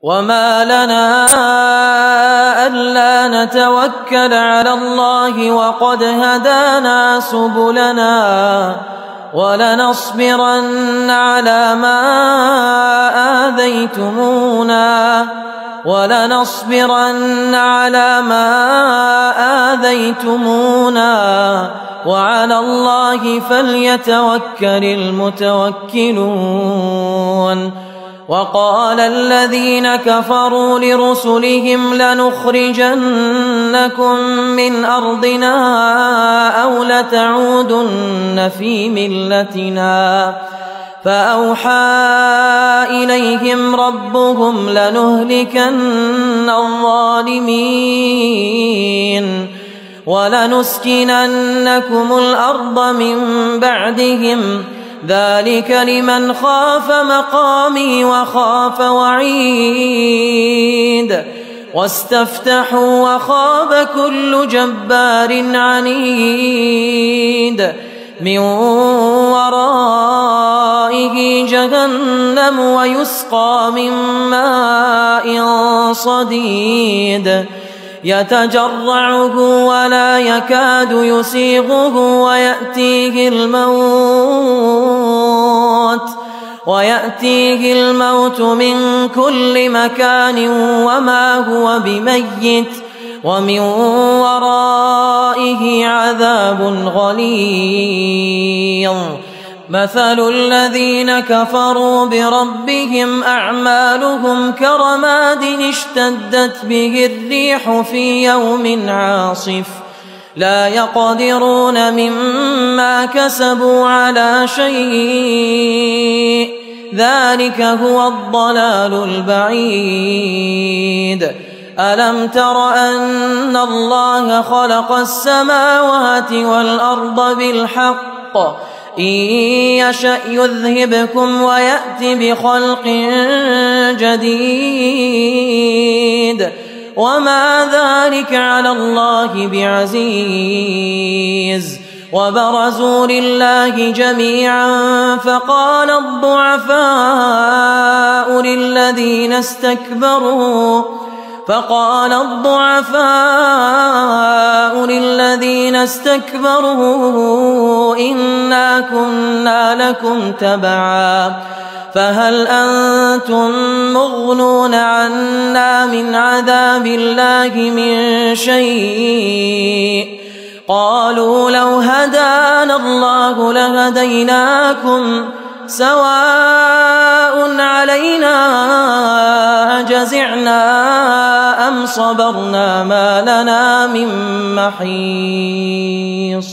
وما لنا ألا نتوكل على الله وقد هدانا سبلنا ولنصبرن على ما آذيتمونا وعلى الله فليتوكل المتوكلون. وقال الذين كفروا لرسلهم لنخرجنكم من أرضنا أو لتعودن في ملتنا فأوحى إليهم ربهم لنهلكن الظالمين ولنسكننكم الأرض من بعدهم ذلك لمن خاف مقامي وخاف وعيد. واستفتحوا وخاب كل جبار عنيد من ورائه جهنم ويسقى من ماء صديد يتجرعه ولا يكاد يسيغه ويأتيه الموت من كل مكان وما هو بميت ومن ورائه عذاب غليظ. مثل الذين كفروا بربهم أعمالهم كرماد اشتدت به الريح في يوم عاصف لا يقدرون مما كسبوا على شيء ذلك هو الضلال البعيد. ألم تر أن الله خلق السماوات والأرض بالحق إن يشأ يذهبكم ويأت بخلق جديد وما ذلك على الله بعزيز. وبرزوا لله جميعا فقال الضعفاء للذين استكبروا إنا كنا لكم تبعا فهل أنتم مغنون عنا من عذاب الله من شيء قالوا لو هدانا الله لهديناكم سواء علينا أجزعنا أم صبرنا ما لنا من محيص.